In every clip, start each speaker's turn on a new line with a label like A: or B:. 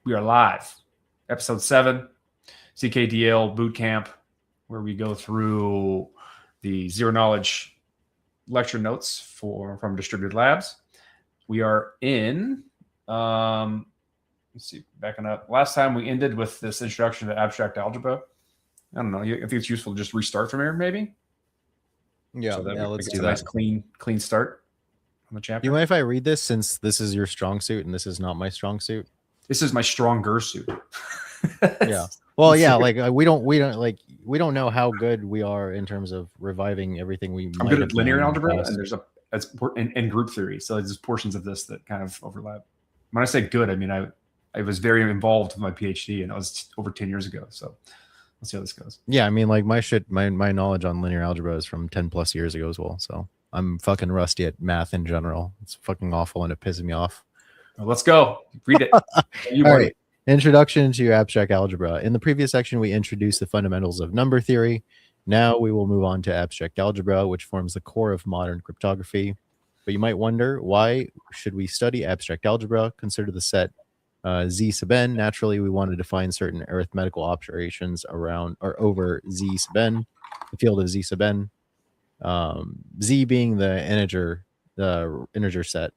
A: We are live. Episode 7, ZKDL Boot Camp, where we go through the zero knowledge lecture notes from Distributed Labs. We are in, let's see, backing up. Last time we ended with this introduction to Abstract Algebra. I don't know. I think it's useful to just restart from here, maybe.
B: Yeah,
A: so that
B: let's do
A: a
B: that.
A: Nice, clean start on the chapter.
B: Do you mind if I read this, since this is your strong suit and this is not my strong suit?
A: This is my stronger suit.
B: Yeah. Well, yeah. Like we don't know how good we are in terms of reviving everything we.
A: I'm good at linear algebra, and and group theory. So there's portions of this that kind of overlap. When I say good, I mean I was very involved with my PhD, and it was over 10 years ago. So let's see how this goes.
B: Yeah, I mean, like my knowledge on linear algebra is from 10 plus years ago as well. So I'm fucking rusty at math in general. It's fucking awful, and it pisses me off.
A: Well, let's go. Read it.
B: All right. Introduction to Abstract Algebra. In the previous section, we introduced the fundamentals of number theory. Now we will move on to Abstract Algebra, which forms the core of modern cryptography. But you might wonder, why should we study Abstract Algebra? Consider the set Z sub n. Naturally, we want to define certain arithmetical operations around or over Z sub n, the field of Z sub n. Z being the integer set.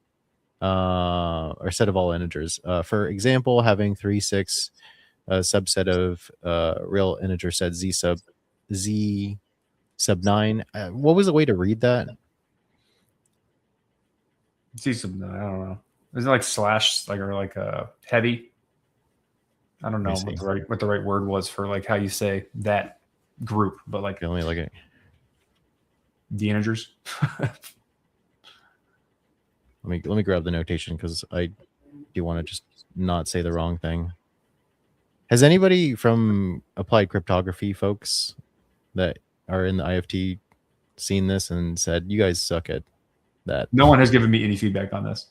B: Or set of all integers. For example, having 3, 6, a subset of real integer set Z sub 9. What was the way to read that?
A: Z sub 9. I don't know. Is it like slash, or like a heavy? I don't know what the right word was for like how you say that group, but like
B: only like it.
A: The integers.
B: Let me grab the notation because I do want to just not say the wrong thing. Has anybody from applied cryptography folks that are in the IFT seen this and said, you guys suck at that?
A: No one has given me any feedback on this.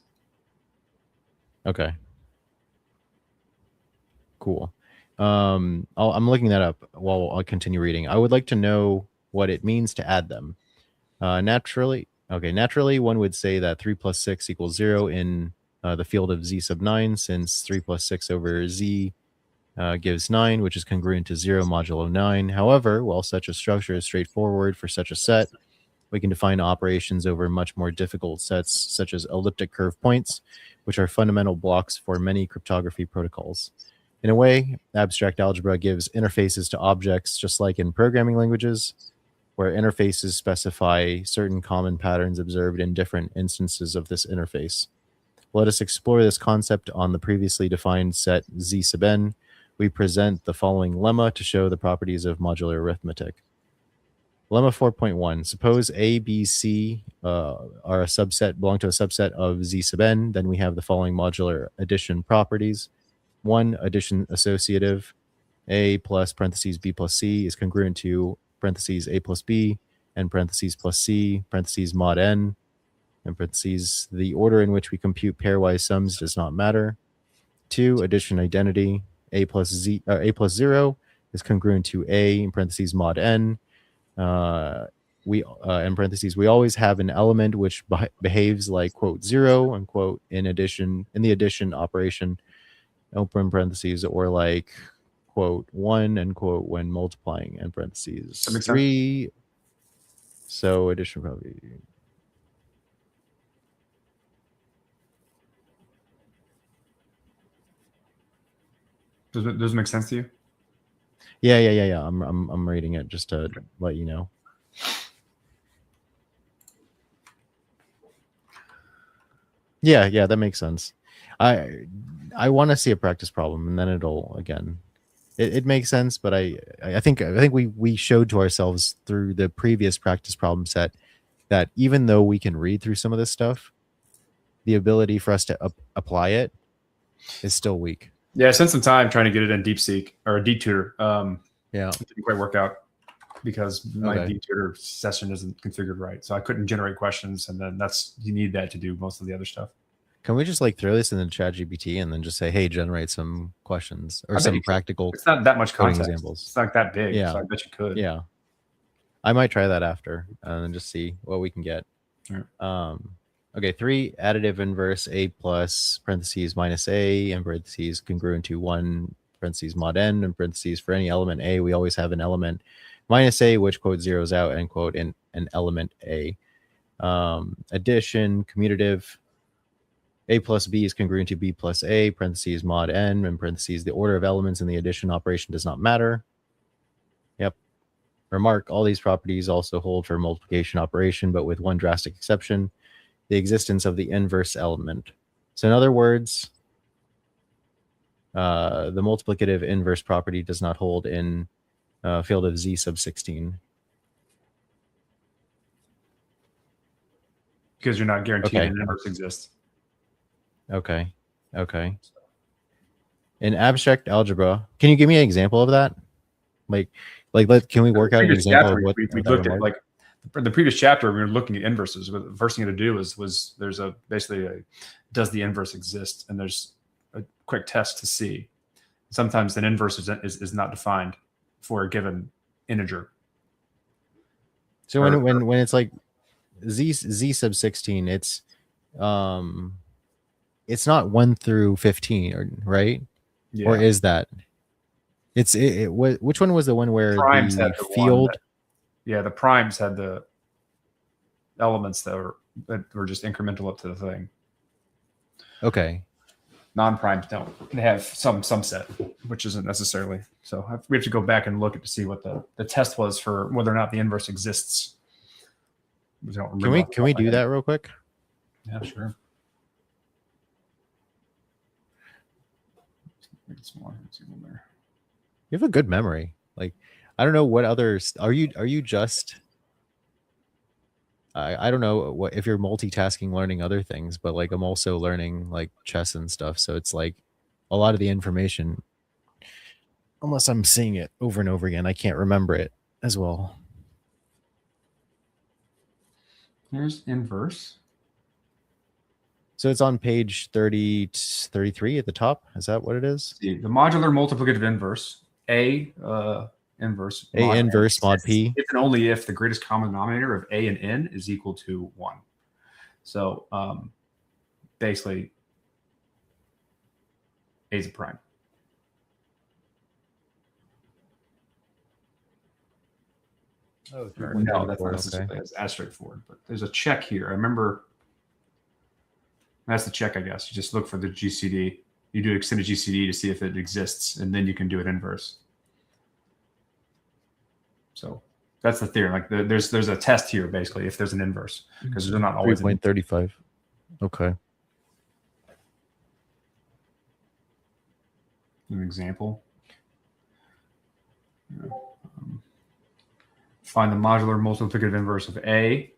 B: Okay. Cool. I'm looking that up while I continue reading. I would like to know what it means to add them. Naturally, one would say that 3 plus 6 equals 0 in the field of Z sub 9, since 3 plus 6 over Z gives 9, which is congruent to 0 modulo 9. However, while such a structure is straightforward for such a set, we can define operations over much more difficult sets, such as elliptic curve points, which are fundamental blocks for many cryptography protocols. In a way, abstract algebra gives interfaces to objects, just like in programming languages, where interfaces specify certain common patterns observed in different instances of this interface. Let us explore this concept on the previously defined set Z sub n. We present the following lemma to show the properties of modular arithmetic. Lemma 4.1. Suppose A, B, C belong to a subset of Z sub n. Then we have the following modular addition properties. 1. Addition associative. A plus parentheses B plus C is congruent to parentheses A plus B, and parentheses plus C, parentheses mod n, and parentheses the order in which we compute pairwise sums does not matter. 2. Addition identity. A plus 0 is congruent to A in parentheses mod n. In parentheses, we always have an element which behaves like quote 0 unquote in the addition operation, open parentheses, or like quote 1 and quote when multiplying in parentheses 3. So addition probably.
A: Does it make sense to you?
B: Yeah. I'm reading it just to let you know. Yeah, that makes sense. I want to see a practice problem, and then it'll again. It makes sense, but I think we showed to ourselves through the previous practice problem set that even though we can read through some of this stuff, the ability for us to apply it is still weak.
A: Yeah, I spent some time trying to get it in DeepSeek or DTutor.
B: Yeah,
A: it didn't quite work out because my DTutor session isn't configured right, so I couldn't generate questions, and then you need that to do most of the other stuff.
B: Can we just like throw this in the ChatGPT and then just say, hey, generate some questions or some practical?
A: It's not that much context.
B: Examples.
A: It's not that big.
B: Yeah,
A: so I bet you could.
B: Yeah, I might try that after and then just see what we can get.
A: Right.
B: Okay, 3 additive inverse A plus parentheses minus A and parentheses congruent to 1 parentheses mod n and parentheses for any element A, we always have an element minus A, which quote zeroes out, end quote, in an element A. Addition, commutative, A plus B is congruent to B plus A, parentheses mod n, and parentheses the order of elements in the addition operation does not matter. Yep. Remark, all these properties also hold for multiplication operation, but with one drastic exception, the existence of the inverse element. So in other words, the multiplicative inverse property does not hold in field of Z sub 16.
A: Because you're not guaranteed
B: Okay.
A: an inverse exists.
B: Okay. Okay. In abstract algebra, can you give me an example of that? Can we work out an example of what
A: we
B: that
A: looked at?
B: remark?
A: Like in the previous chapter, we were looking at inverses. But the first thing to do was there's a basically a does the inverse exist? And there's a quick test to see. Sometimes an inverse is not defined for a given integer.
B: So when it's like Z sub 16, it's not 1 through 15, right?
A: Yeah.
B: Or is that? Which one was the one where
A: primes
B: the
A: had the
B: field?
A: The primes had the elements that were just incremental up to the thing.
B: Okay.
A: Non-primes don't. They have some set, which isn't necessarily. So we have to go back and look at to see what the test was for whether or not the inverse exists.
B: Can we do that real quick?
A: Yeah, sure. It's more. There.
B: You have a good memory. Like, I don't know what others are you just I don't know what if you're multitasking learning other things, but like I'm also learning like chess and stuff. So it's like a lot of the information, unless I'm seeing it over and over again, I can't remember it as well.
A: Here's inverse.
B: So it's on page 33 at the top. Is that what it is?
A: The modular multiplicative inverse, A inverse.
B: A inverse mod P.
A: If and only if the greatest common denominator of A and N is equal to 1. So basically, A is a prime.
B: Oh,
A: no, that's not necessarily as straightforward. But there's a check here. I remember that's the check, I guess. You just look for the GCD. You do extended GCD to see if it exists, and then you can do it inverse. So that's the theory. Like there's a test here, basically, if there's an inverse, because they're not always
B: 3.35. Okay.
A: An example. Find the modular multiplicative inverse of A,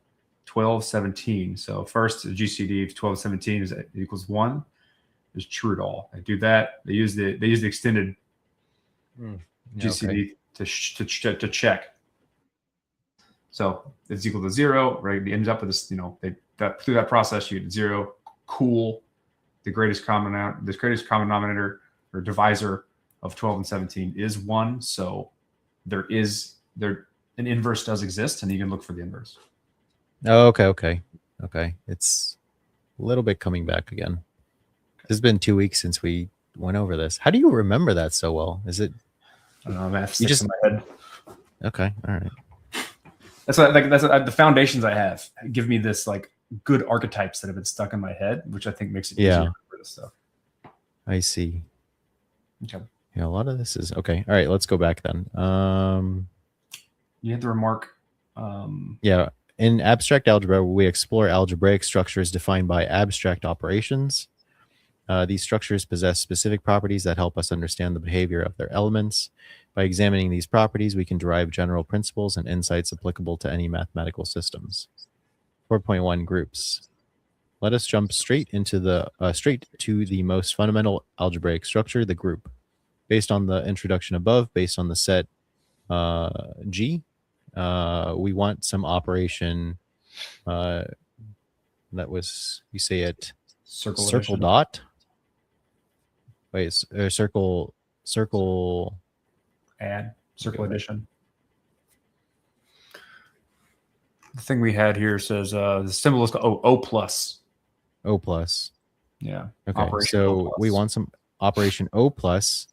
A: 12, 17. So first, the GCD of 12, 17 is equals 1. Is true at all. They do that. They use the extended GCD to check. So it's equal to 0, right? It ends up with this, through that process, you get 0. Cool. The greatest common denominator or divisor of 12 and 17 is 1. So an inverse does exist, and you can look for the inverse.
B: Oh, okay. It's a little bit coming back again. It's been 2 weeks since we went over this. How do you remember that so well? Is it?
A: I don't know. Math sticks in my head.
B: Okay, all right.
A: That's the foundations I have give me this like good archetypes that have been stuck in my head, which I think makes it easier for this stuff.
B: I see.
A: Okay.
B: Yeah, a lot of this is okay. All right, let's go back then.
A: You had the remark.
B: Yeah. In abstract algebra, we explore algebraic structures defined by abstract operations. These structures possess specific properties that help us understand the behavior of their elements. By examining these properties, we can derive general principles and insights applicable to any mathematical systems. 4.1 groups. Let us jump straight to the most fundamental algebraic structure, the group. Based on the introduction above, based on the set G, we want some operation that was, you say it, circle dot. Wait, circle
A: add, circle addition. The thing we had here says the symbol is called O plus.
B: O plus.
A: Yeah.
B: Okay.
A: Operation O
B: So
A: plus.
B: we want some operation O plus,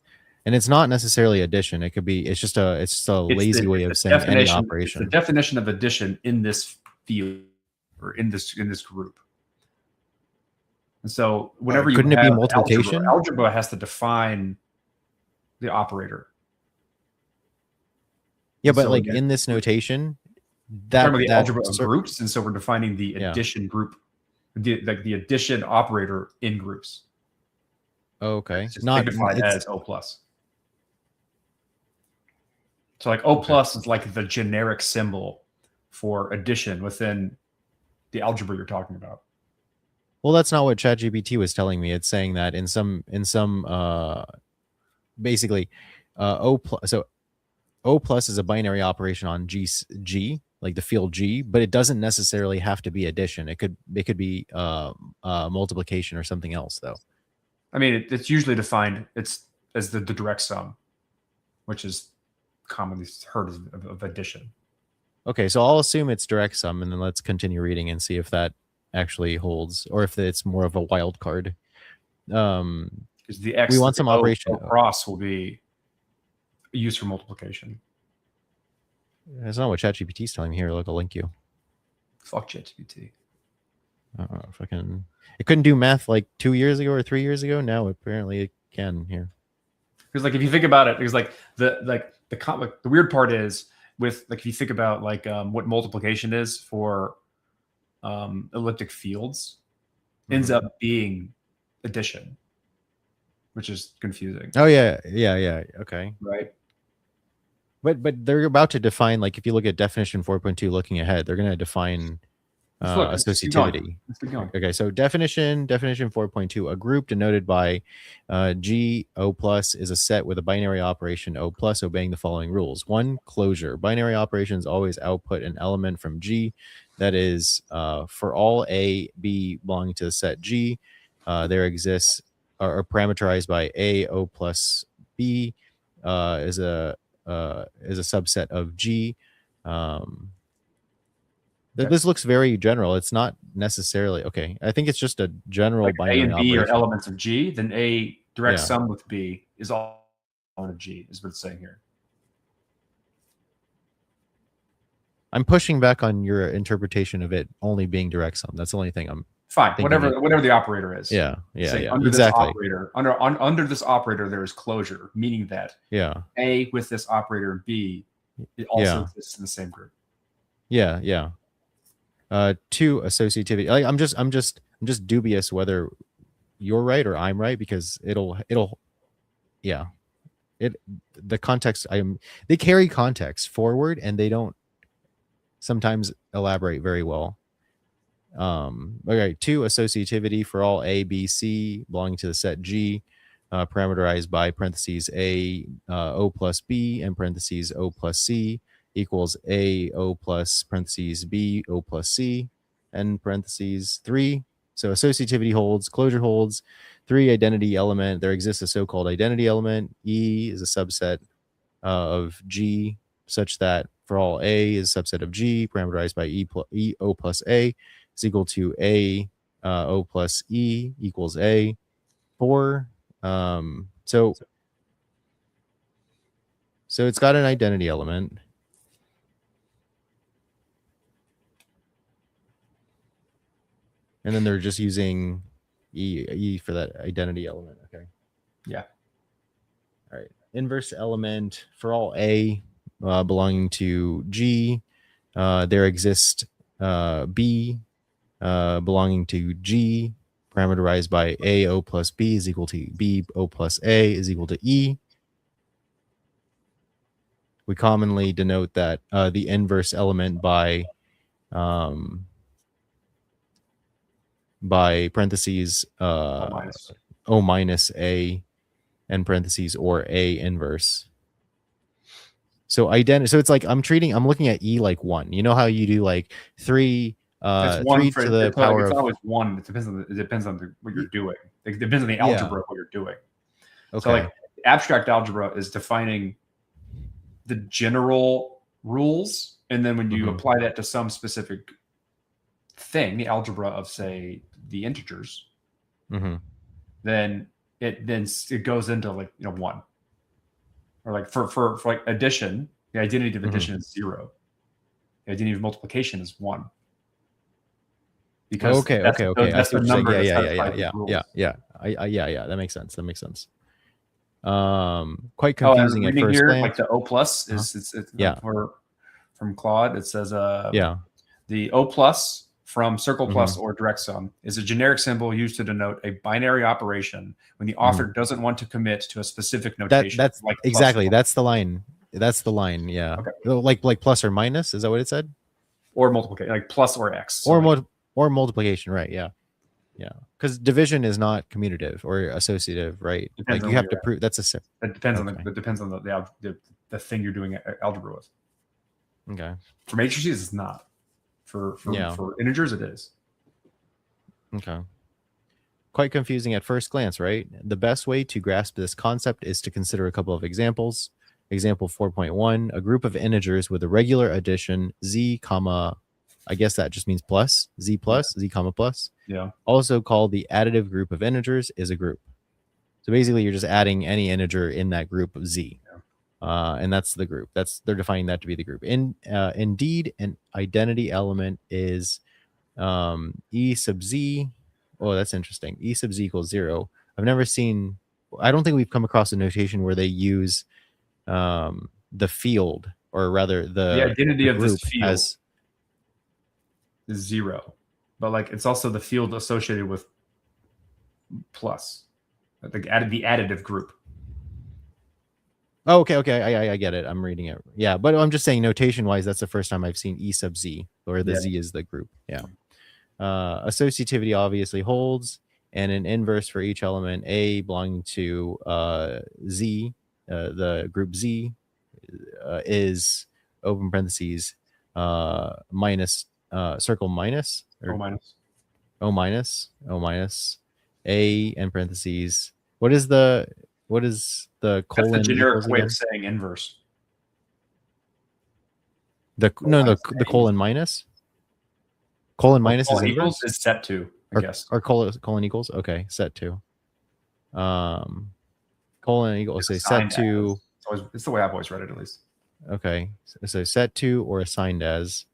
B: and it's not necessarily addition. It could be. It's just a lazy way of saying any operation.
A: It's the definition of addition in this field or in this group. And so whenever you
B: couldn't it be multiplication?
A: Algebra has to define the operator.
B: Yeah, but so like again, in this notation,
A: that the algebra of groups, and so we're defining the addition group, the addition operator in groups.
B: Okay,
A: it's not signified as O plus. So like O plus is like the generic symbol for addition within the algebra you're talking about.
B: Well, that's not what ChatGPT was telling me. It's saying that in some basically O plus. So O plus is a binary operation on G, like the field G, but it doesn't necessarily have to be addition. It could be multiplication or something else, though.
A: I mean, it's usually defined as the direct sum, which is commonly heard of addition.
B: Okay, so I'll assume it's direct sum, and then let's continue reading and see if that actually holds, or if it's more of a wild card.
A: Because the X,
B: we want some operation.
A: Cross will be used for multiplication.
B: That's not what ChatGPT is telling me here. Look, I'll link you.
A: Fuck ChatGPT.
B: Fucking, it couldn't do math like 2 years ago or 3 years ago. Now apparently it can here.
A: Because like if you think about it, because like the weird part is with like if you think about like what multiplication is for elliptic fields, ends up being addition, which is confusing.
B: Oh yeah. Okay.
A: Right.
B: But they're about to define, like if you look at definition 4.2 looking ahead, they're going to define associativity.
A: Let's keep going.
B: Okay, so definition 4.2, a group denoted by G O plus is a set with a binary operation O plus obeying the following rules. 1, closure. Binary operations always output an element from G. That is, for all A, B belonging to the set G, there exists are parameterized by A, O plus B is a subset of G. This looks very general. It's not necessarily okay. I think it's just a general
A: like
B: binary
A: A and B
B: operation.
A: are elements of G. Then A direct sum with B is all element of G. Is what it's saying here.
B: I'm pushing back on your interpretation of it only being direct sum. That's the only thing I'm
A: fine. Whatever the operator is.
B: Yeah.
A: Under
B: exactly.
A: This operator, under this operator, there is closure, meaning that A with this operator and B, it also exists in the same group.
B: Yeah. 2, associativity. Like I'm just dubious whether you're right or I'm right, because the context they carry context forward and they don't sometimes elaborate very well. Okay, 2, associativity for all A, B, C belonging to the set G, parameterized by parentheses A O plus B and parentheses O plus C equals A O plus parentheses B O plus C and parentheses 3. So associativity holds, closure holds. 3, identity element. There exists a so-called identity element. E is a subset of G, such that for all A is a subset of G, parameterized by E O plus A is equal to A O plus E equals A. 4. So it's got an identity element. And then they're just using E for that identity element. Okay.
A: Yeah.
B: All right. Inverse element for all A belonging to G. There exists B belonging to G, parameterized by A O plus B is equal to B O plus A is equal to E. We commonly denote that the inverse element by parentheses O minus A and parentheses or A inverse. So it's like I'm looking at E like 1. You know how you do like 3 3 to the power
A: it's
B: of
A: always 1. It depends on what you're doing. It depends on the algebra of what you're doing.
B: Okay.
A: So like abstract algebra is defining the general rules, and then when you apply that to some specific thing, the algebra of say the integers,
B: Mm-hmm.
A: then it goes into like 1, or like for like addition, the identity of addition is 0. The identity of multiplication is 1. Because
B: Okay.
A: that's
B: I see
A: the
B: what you're saying.
A: number
B: Yeah,
A: that
B: yeah,
A: satisfies these rules.
B: yeah. Yeah. That makes sense. Quite
A: Oh,
B: confusing
A: and
B: at
A: reading
B: first
A: here,
B: glance.
A: like the O plus is it's
B: Yeah.
A: from Claude. It says
B: Yeah.
A: the O plus from circle plus
B: Mm-hmm.
A: or direct sum is a generic symbol used to denote a binary operation when the author doesn't want to commit to a specific notation.
B: That's
A: like
B: exactly
A: plus,
B: that's the line. That's the line. Yeah.
A: Okay.
B: Like plus or minus. Is that what it said?
A: or multiplication, like plus or x. So
B: Or
A: like,
B: or multiplication, right? Yeah. Yeah. Because division is not commutative or associative, right?
A: Depends
B: Like
A: on
B: you
A: where
B: have to
A: you're
B: prove that's a sip.
A: it depends on
B: Okay.
A: it depends on the thing you're doing algebra with.
B: Okay.
A: For matrices, it's not. For integers, it is.
B: Okay. Quite confusing at first glance, right? The best way to grasp this concept is to consider a couple of examples. Example 4.1, a group of integers with a regular addition z comma, I guess that just means plus, z plus, z comma plus,
A: Yeah.
B: also called the additive group of integers, is a group. So basically you're just adding any integer in that group of z. And that's the group. They're defining that to be the group. Indeed, an identity element is e sub z. Oh, that's interesting. E sub z equals 0. I don't think we've come across a notation where they use the field, or rather the
A: identity of this
B: group
A: field
B: as
A: is 0, but like it's also the field associated with plus, the additive group.
B: Oh, okay. I get it. I'm reading it. Yeah, but I'm just saying notation wise, that's the first time I've seen e sub z, or the z is the group. Yeah. Associativity obviously holds, and an inverse for each element a belonging to z, the group z, is open parentheses minus circle minus or O minus a and parentheses. What is the colon?
A: That's the generic way
B: again?
A: of saying inverse.
B: The colon minus. Colon minus
A: colon
B: is
A: equals
B: inverse.
A: Is set to, I guess.
B: Or colon equals. Okay, set to. Colon equals say set to.
A: It's the way I've always read it, at least.
B: Okay, so set to or assigned as.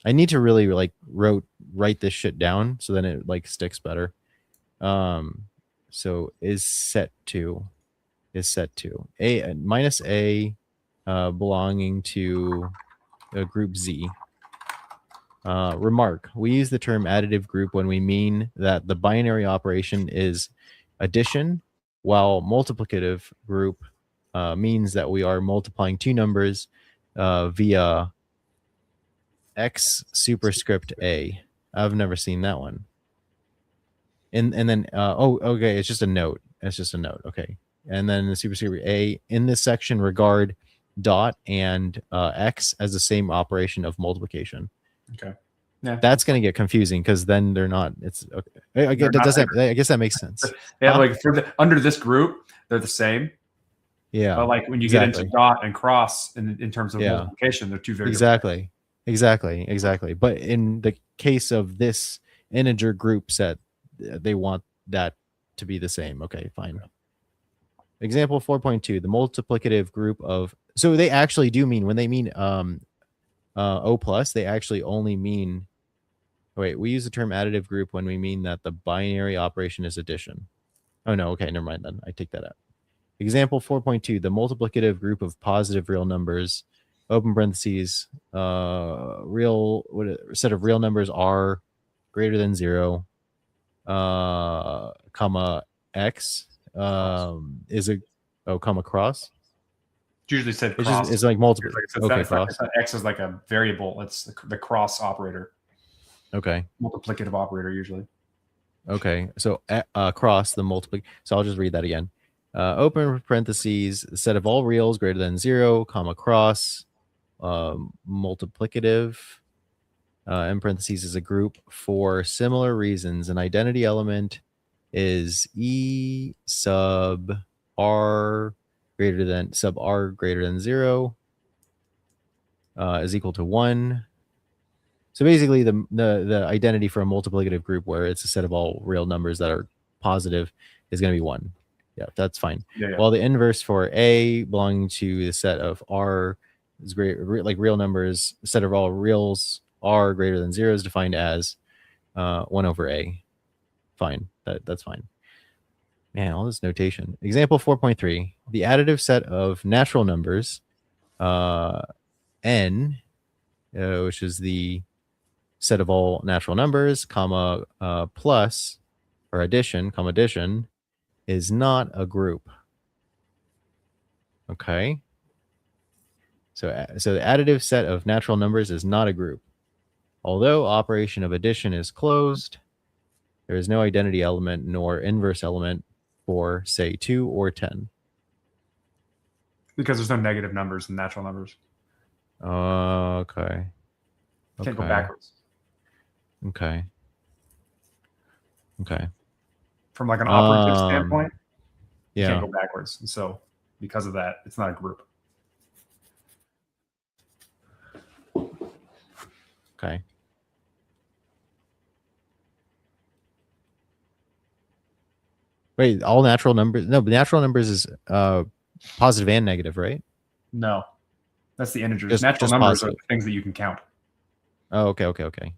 B: I need to really like write this shit down so then it like sticks better. So is set to a minus a belonging to group z. Remark: we use the term additive group when we mean that the binary operation is addition, while multiplicative group means that we are multiplying two numbers via x superscript a. I've never seen that one. And then okay, it's just a note. Okay, and then the superscript a in this section regard dot and x as the same operation of multiplication.
A: Okay. Yeah.
B: That's going to get confusing because then they're not. It's okay. I guess that makes sense.
A: Yeah, like under this group, they're the same.
B: Yeah.
A: But like when you get into dot and cross in terms of multiplication, they're two very different.
B: Exactly. But in the case of this integer group set, they want that to be the same. Okay, fine. Example 4.2, the multiplicative group of. So they actually do mean, when they mean O plus, they actually only mean. Wait, we use the term additive group when we mean that the binary operation is addition. Oh no, okay, never mind then. I take that out. Example 4.2, the multiplicative group of positive real numbers, open parentheses, set of real numbers are greater than 0, comma x is a comma cross.
A: It's usually said cross.
B: It's like multiple.
A: Okay, cross. X is like a variable. It's the cross operator.
B: Okay.
A: Multiplicative operator usually.
B: Okay, so cross the multiplic. So I'll just read that again. Open parentheses, set of all reals greater than 0, comma cross, multiplicative, in parentheses is a group for similar reasons. An identity element is e sub r greater than 0 is equal to 1. So basically, the identity for a multiplicative group where it's a set of all real numbers that are positive is going to be 1. Yeah, that's fine.
A: Yeah.
B: While the inverse for A belonging to the set of R is like real numbers, a set of all reals R greater than 0 is defined as 1 over A. Fine. That's fine. Man, all this notation. Example 4.3. The additive set of natural numbers, n, which is the set of all natural numbers, comma, plus, or addition, comma, addition, is not a group. Okay. So the additive set of natural numbers is not a group. Although operation of addition is closed, there is no identity element nor inverse element for, say, 2 or 10.
A: Because there's no negative numbers in natural numbers.
B: Okay.
A: Can't go backwards.
B: Okay.
A: From like an operative standpoint,
B: yeah,
A: you can't go backwards. And so because of that, it's not a group.
B: Okay. Wait, all natural numbers? No, but natural numbers is positive and negative, right?
A: No, that's the integers. Natural numbers positive. Are the things that you can count.
B: Oh, okay.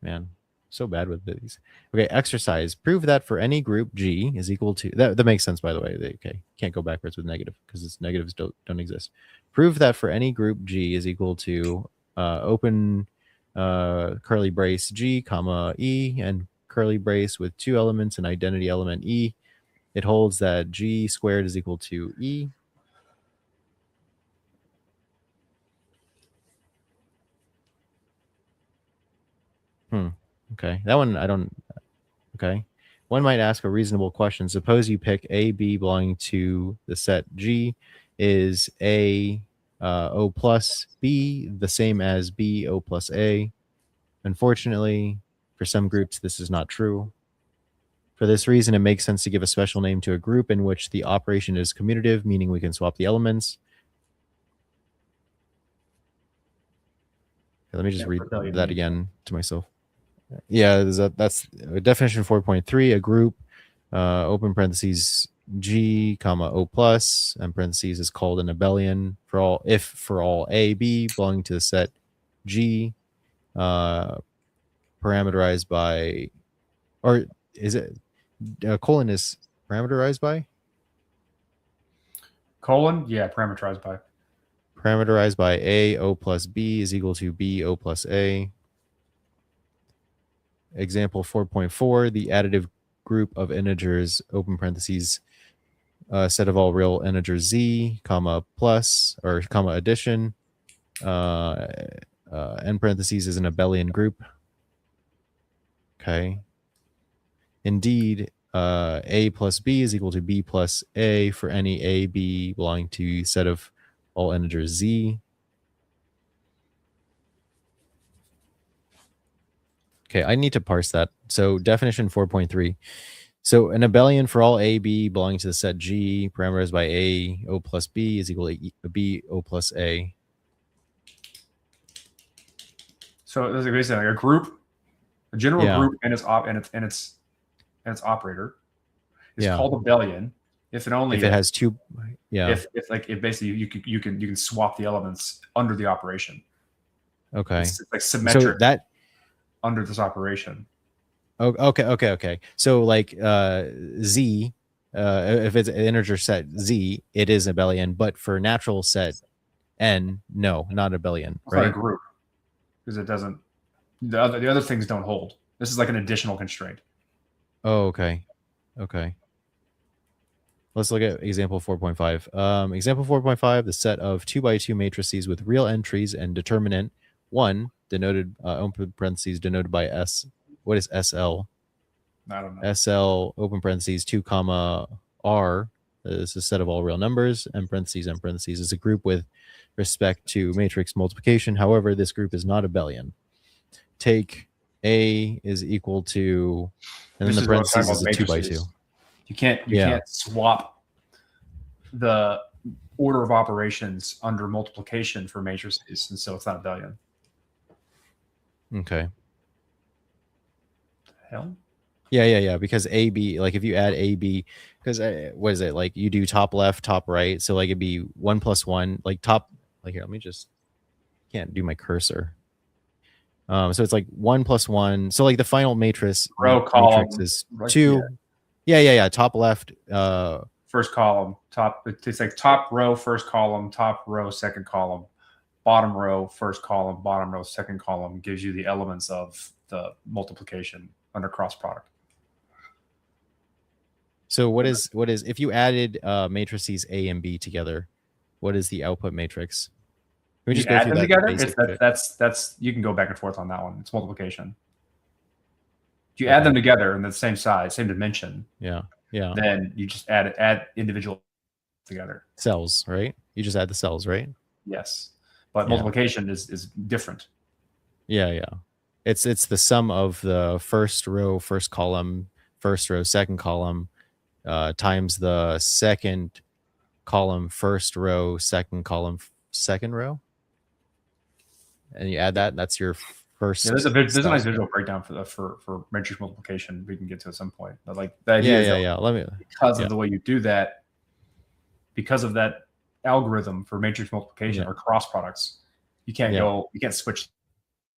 B: Man, so bad with these. Okay, exercise. Prove that for any group G is equal to... That makes sense, by the way. Okay, can't go backwards with negative because its negatives don't exist. Prove that for any group G is equal to open curly brace G, comma, E, and curly brace with 2 elements and identity element E. It holds that G squared is equal to E. Okay, that one I don't... Okay. One might ask a reasonable question. Suppose you pick A, B belonging to the set G. Is A O plus B the same as B O plus A? Unfortunately, for some groups, this is not true. For this reason, it makes sense to give a special name to a group in which the operation is commutative, meaning we can swap the elements. Okay, let me just read that again to myself. Yeah, that's definition 4.3. A group, open parentheses G, comma O plus, and parentheses is called an abelian for all if for all A, B belonging to the set G, parameterized by, or is it colon is parameterized by?
A: Colon, yeah, parameterized by.
B: Parameterized by A, O plus B is equal to B, O plus A. Example 4.4, the additive group of integers, open parentheses, set of all real integers Z, comma, plus, or comma, addition, end parentheses is an abelian group. Okay. Indeed, A plus B is equal to B plus A for any A, B belonging to set of all integers Z. Okay, I need to parse that. So definition 4.3. So an abelian for all A, B belonging to the set G, parameterized by A, O plus B is equal to B, O plus A.
A: So there's basically like a group, a general group, and its operator is called abelian if it
B: has two. Yeah.
A: If basically you can swap the elements under the operation.
B: Okay.
A: It's like symmetric.
B: So that
A: under this operation.
B: Okay. So like Z, if it's an integer set Z, it is abelian, but for natural set N, no, not abelian,
A: right? Not a group, because it doesn't. The other things don't hold. This is like an additional constraint.
B: Oh, okay. Let's look at example 4.5. Example 4.5, the set of 2x2 matrices with real entries and determinant 1 denoted open parentheses denoted by S. What is SL?
A: I don't know.
B: SL open parentheses 2 comma R is a set of all real numbers, and parentheses is a group with respect to matrix multiplication. However, this group is not abelian. Take A is equal to, and then the parentheses is a 2x2.
A: You can't swap the order of operations under multiplication for matrices, and so it's not abelian.
B: Okay.
A: Hell.
B: Yeah. Because AB, like if you add AB, because what is it? Like you do top left, top right. So like it'd be 1 plus 1, like top, like here, let me just, can't do my cursor. So it's like 1 plus 1. So like the final matrix
A: Column
B: is
A: like,
B: 2. Yeah. Top left.
A: First column, top. It's like top row, first column, top row, second column, bottom row, first column, bottom row, second column gives you the elements of the multiplication under cross product.
B: So what is if you added matrices A and B together, what is the output matrix?
A: Can we just add them together? That's you can go back and forth on that one. It's multiplication. If you add them together in the same size, same dimension, then you just add individual together.
B: Cells, right? You just add the cells, right?
A: Yes, but multiplication is different.
B: Yeah. It's the sum of the first row, first column, first row, second column, times the second column, first row, second column, second row, and you add that. That's your first.
A: Yeah, there's a nice visual breakdown for matrix multiplication we can get to at some point. But like the idea is because of the way you do that, because of that algorithm for matrix multiplication or cross products, you can't switch.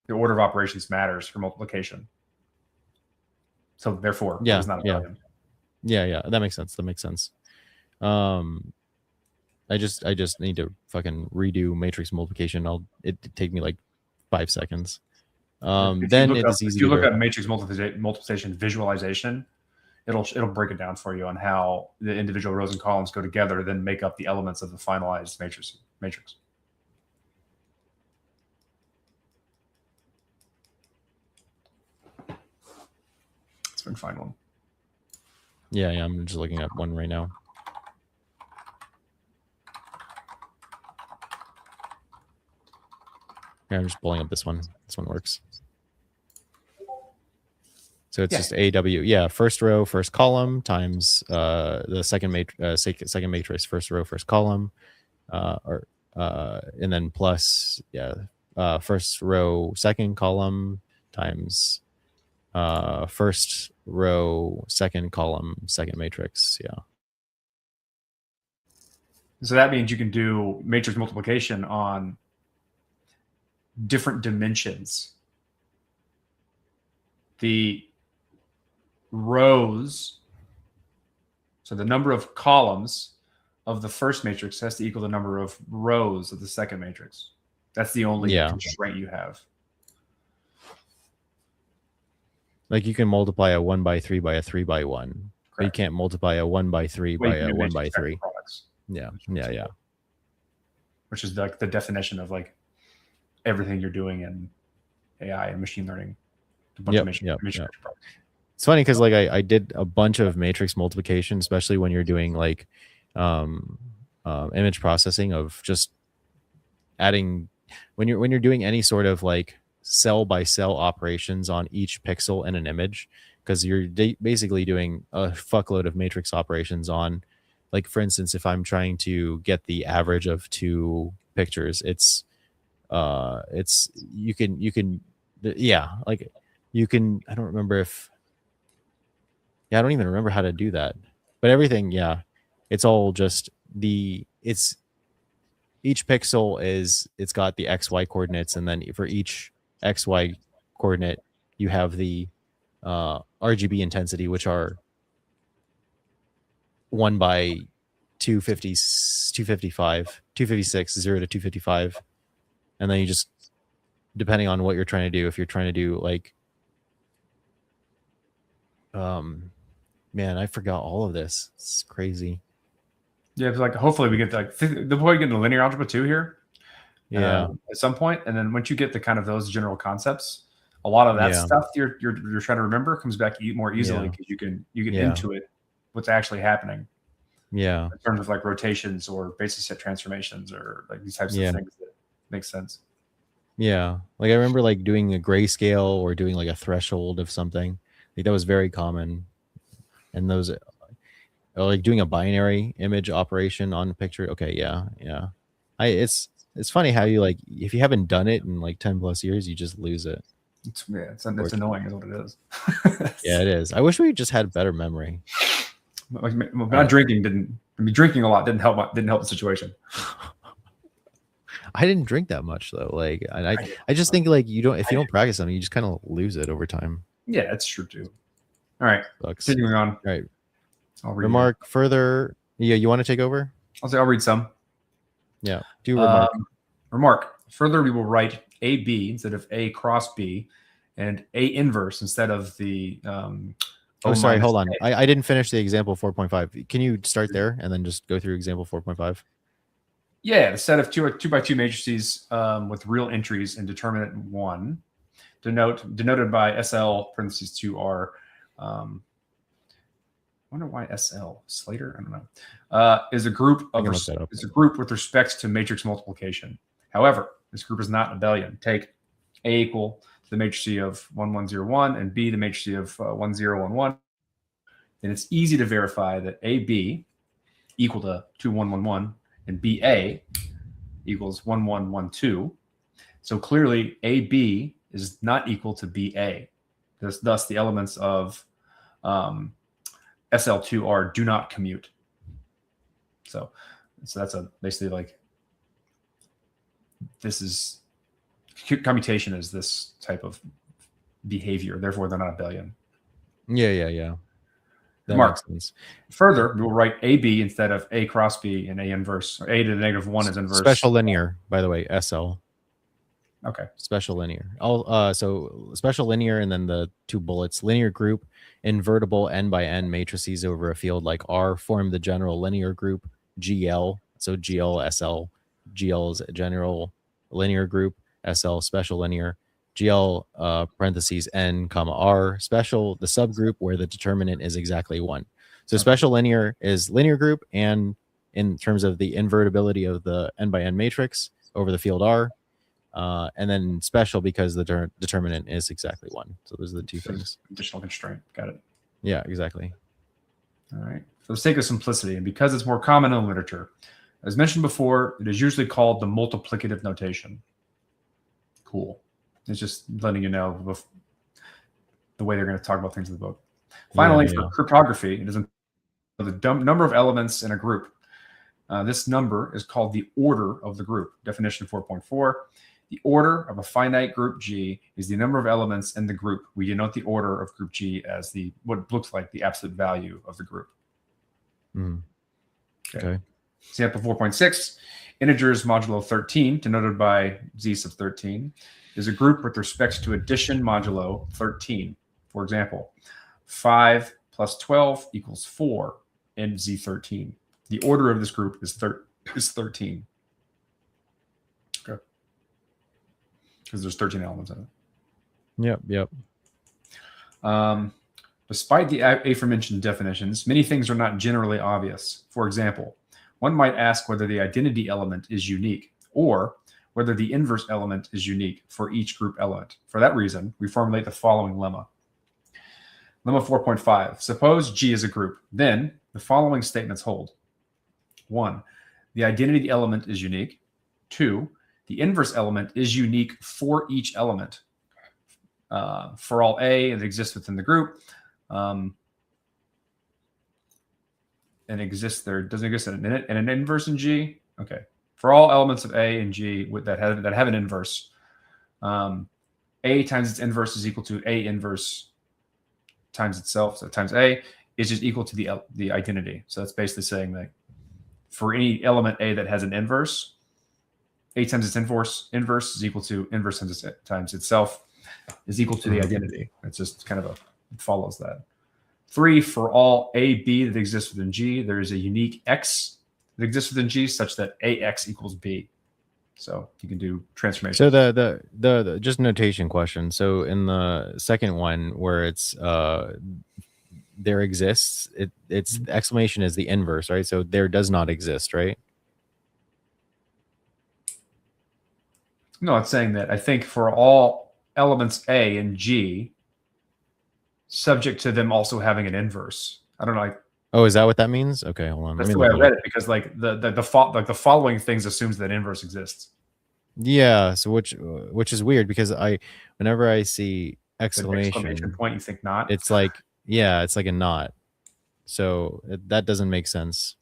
A: The order of operations matters for multiplication. So therefore, it's not a billion.
B: Yeah. That makes sense. I just need to fucking redo matrix multiplication. It'd take me like 5 seconds. Then it's easy.
A: If you look at matrix multiplication visualization, it'll break it down for you on how the individual rows and columns go together, then make up the elements of the finalized matrix. Let's find one.
B: Yeah, I'm just looking at one right now. Yeah, I'm just pulling up this one. This one works. So it's just AW. Yeah, first row, first column times the second matrix, first row, first column, and then plus first row, second column times first row, second column, second matrix. Yeah.
A: So that means you can do matrix multiplication on different dimensions. The rows, so the number of columns of the first matrix has to equal the number of rows of the second matrix. That's the only constraint you have.
B: Like you can multiply a 1 by 3 by a 3 by 1. But you can't multiply a 1 by 3 by a 1 by 3. Yeah.
A: Which is like the definition of like everything you're doing in AI and machine learning.
B: It's funny because like I did a bunch of matrix multiplication, especially when you're doing like image processing of just adding when you're doing any sort of like cell by cell operations on each pixel in an image, because you're basically doing a fuckload of matrix operations on, like for instance, if I'm trying to get the average of two pictures, it's you can I don't remember if I don't even remember how to do that, but everything it's all just each pixel it's got the XY coordinates, and then for each XY coordinate you have the RGB intensity, which are 1 by 255, 256, 0 to 255. And then you just, depending on what you're trying to do, if you're trying to do like, man, I forgot all of this. It's crazy.
A: Yeah, it's like hopefully we get the point you get into linear algebra too here.
B: Yeah.
A: At some point, and then once you get the kind of those general concepts, a lot of that stuff you're trying to remember comes back more easily because you get into it, what's actually happening.
B: Yeah.
A: In terms of like rotations or basis set transformations or like these types of things that make sense.
B: Yeah. Like I remember like doing a grayscale or doing like a threshold of something. Like that was very common. And those like doing a binary image operation on a picture. Okay, yeah. It's funny how you like, if you haven't done it in like 10 plus years, you just lose it.
A: It's annoying, is what it is.
B: Yeah, it is. I wish we just had better memory.
A: Not drinking drinking a lot didn't help the situation.
B: I didn't drink that much though. Like, I just think like if you don't practice something, you just kind of lose it over time.
A: Yeah, that's true too. All right, continuing on.
B: All right,
A: I'll read
B: remark further. Yeah, you want to take over?
A: I'll read some.
B: Yeah, do remark.
A: Remark further. We will write AB instead of A cross B, and A inverse instead of the.
B: Oh, sorry. Hold on. I didn't finish the example 4.5. Can you start there and then just go through example 4.5?
A: Yeah, the set of two by two matrices with real entries in determinant 1, denoted by SL parentheses 2R. I wonder why SL Slater. I don't know. Is a group with respect to matrix multiplication. However, this group is not abelian. Take A equal to the matrix of 1, 1, 0, 1, and B the matrix of 1, 0, 1, 1. Then it's easy to verify that AB equal to 2, 1, 1, 1, and BA equals 1, 1, 1, 2. So clearly AB is not equal to BA. Thus, the elements of SL2R do not commute. So that's basically like this is commutation is this type of behavior. Therefore, they're not abelian.
B: Yeah. That
A: Mark.
B: makes sense.
A: Further, we will write AB instead of A cross B and A inverse. Or A to the negative 1 is inverse.
B: Special linear, by the way, SL.
A: Okay.
B: Special linear. So special linear, and then the two bullets. Linear group, invertible n by n matrices over a field like R form the general linear group GL. So GL, SL. GL is a general linear group. SL, special linear. GL parentheses n comma R special, the subgroup where the determinant is exactly 1. So special linear is linear group, and in terms of the invertibility of the n by n matrix over the field R, and then special because the determinant is exactly 1. So those are the two things.
A: Additional constraint. Got it.
B: Yeah, exactly.
A: All right. For the sake of simplicity, and because it's more common in literature, as mentioned before, it is usually called the multiplicative notation. Cool. It's just letting you know the way they're going to talk about things in the book. Finally, for cryptography, it is the number of elements in a group. This number is called the order of the group. Definition 4.4. The order of a finite group G is the number of elements in the group. We denote the order of group G as what looks like the absolute value of the group.
B: Okay.
A: Example 4.6. Integers modulo 13, denoted by Z sub 13, is a group with respect to addition modulo 13. For example, 5 plus 12 equals 4 in Z13. The order of this group is 13. Okay. Because there's 13 elements in it.
B: Yep.
A: Despite the aforementioned definitions, many things are not generally obvious. For example, one might ask whether the identity element is unique, or whether the inverse element is unique for each group element. For that reason, we formulate the following lemma. Lemma 4.5. Suppose G is a group. Then the following statements hold. 1. The identity element is unique. 2. The inverse element is unique for each element. For all A that exists within the group, and exists there, doesn't exist in an inverse in G. Okay. For all elements of A and G that have an inverse, A times its inverse is equal to A inverse times itself. So times A is just equal to the identity. So that's basically saying that for any element A that has an inverse, A times its inverse is equal to inverse times itself is equal to the identity. It's just kind of it follows that. 3, for all A, B that exists within G, there is a unique X that exists within G such that AX equals B. So you can do transformation.
B: So the just notation question. So in the second one where it's there exists, its exclamation is the inverse, right? So there does not exist, right?
A: No, it's saying that I think for all elements A and G, subject to them also having an inverse. I don't know.
B: Oh, is that what that means? Okay, hold on.
A: That's the way I read it, because like the following things assumes that inverse exists.
B: Yeah. So which is weird because whenever I see
A: The
B: exclamation,
A: point, you think not.
B: it's like it's like a not. So that doesn't make sense.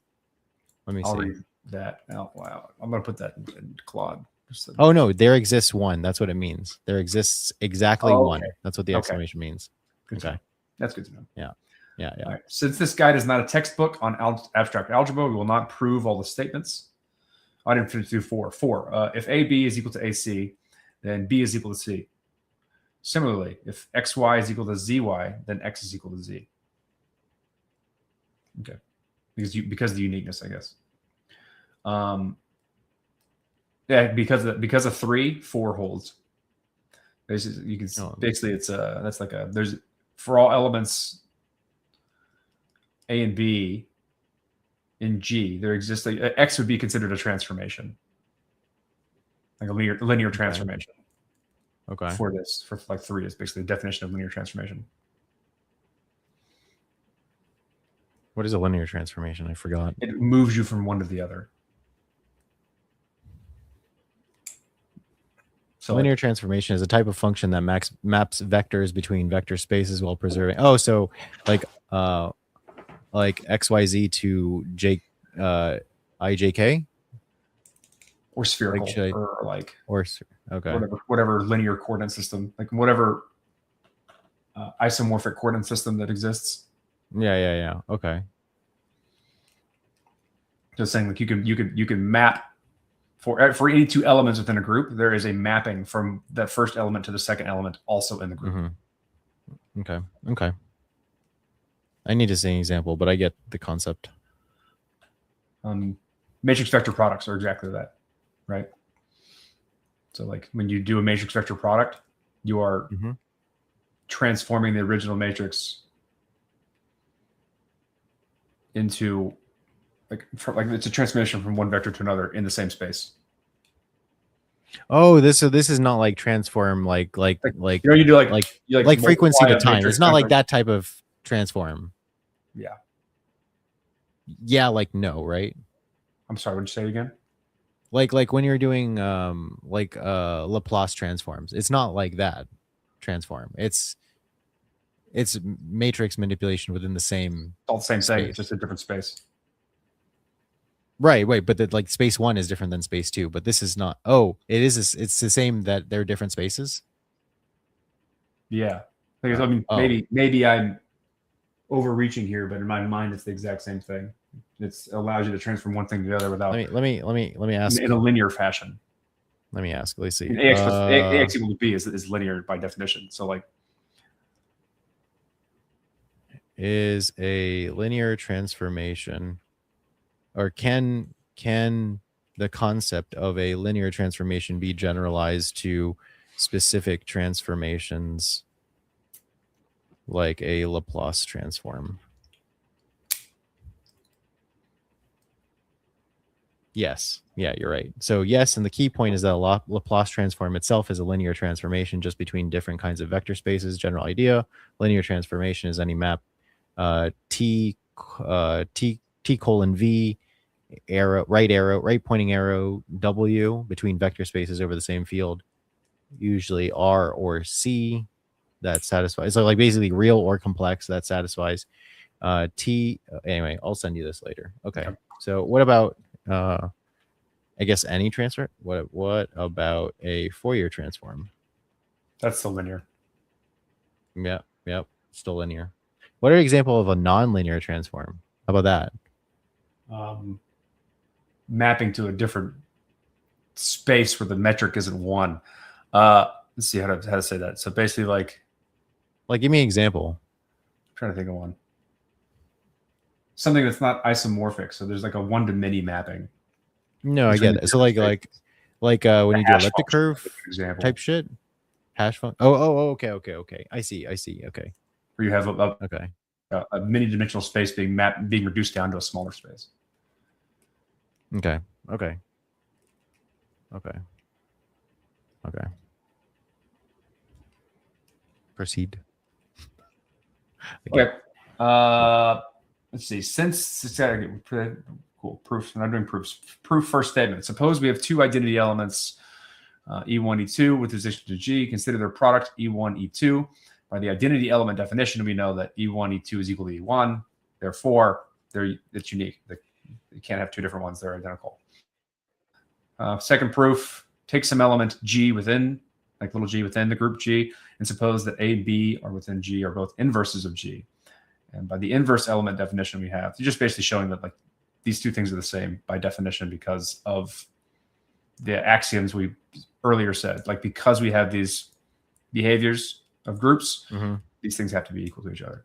B: Let me
A: I'll
B: see.
A: read that out loud. I'm gonna put that in Claude.
B: Oh no, there exists one. That's what it means. There exists exactly one.
A: Okay.
B: That's what the exclamation means.
A: Good to know. That's good to know.
B: Yeah.
A: All right. Since this guide is not a textbook on abstract algebra, we will not prove all the statements. Item 52.4. 4. If AB is equal to AC, then B is equal to C. Similarly, if XY is equal to ZY, then X is equal to Z. Okay. Because of the uniqueness, I guess. Yeah, because of 3, 4 holds. Basically, you can basically it's that's like there's for all elements A and B in G, there exists X would be considered a transformation, like a linear transformation.
B: Okay.
A: For like 3 is basically the definition of linear transformation.
B: What is a linear transformation? I forgot.
A: It moves you from one to the other.
B: So linear transformation is a type of function that maps vectors between vector spaces while preserving. Oh, so like XYZ to IJK?
A: Or spherical,
B: okay,
A: whatever linear coordinate system, like whatever isomorphic coordinate system that exists.
B: Yeah. Okay.
A: Just saying, like you can map for any 2 elements within a group. There is a mapping from that first element to the second element, also in the group.
B: Mm-hmm. Okay. I need to see an example, but I get the concept.
A: Matrix vector products are exactly that, right? So like when you do a matrix vector product, you are transforming the original matrix into like it's a transformation from one vector to another in the same space.
B: Oh, this is not like transform like you
A: do
B: like frequency to time. It's not like that type of transform.
A: Yeah.
B: Yeah, like no, right?
A: I'm sorry, would you say it again?
B: Like when you're doing Laplace transforms, it's not like that transform. It's matrix manipulation within the same.
A: All the same thing, it's just a different space.
B: Right, but space 1 is different than space 2, but this is not. Oh, it is. It's the same that they're different spaces.
A: Yeah, I mean, maybe I'm overreaching here, but in my mind, it's the exact same thing. It allows you to transform one thing to the other without.
B: Let me ask
A: in a linear fashion.
B: Let me ask. Let's see.
A: AX equal to B is linear by definition. So like,
B: is a linear transformation, or can the concept of a linear transformation be generalized to specific transformations like a Laplace transform? Yes. Yeah, you're right. So yes, and the key point is that a Laplace transform itself is a linear transformation just between different kinds of vector spaces. General idea. Linear transformation is any map T colon V right pointing arrow W between vector spaces over the same field, usually R or C, that satisfies. So like basically real or complex that satisfies T. Anyway, I'll send you this later. Okay. So what about I guess any transfer? What about a Fourier transform?
A: That's still linear.
B: Yep, still linear. What are an example of a non-linear transform? How about
A: that? Mapping to a different space where the metric isn't 1. Let's see how to say that. So basically, like
B: give me an example.
A: I'm trying to think of one. Something that's not isomorphic. So there's like a 1 to many mapping.
B: No, I get it. So like when you do elliptic curve type shit, hash function. Oh, okay. I see. Okay.
A: Where you have a many dimensional space being reduced down to a smaller space.
B: Okay. Proceed.
A: Okay. Let's see. Since cool proofs, I'm not doing proofs. Proof first statement. Suppose we have 2 identity elements E1, E2 with respect to G. Consider their product E1, E2. By the identity element definition, we know that E1, E2 is equal to E1. Therefore, it's unique. You can't have two different ones that are identical. Second proof, take some element G within, like little g within the group G, and suppose that A, B are within G are both inverses of G. And by the inverse element definition we have, you're just basically showing that like these two things are the same by definition because of the axioms we earlier said. Like because we have these behaviors of groups, these things have to be equal to each other.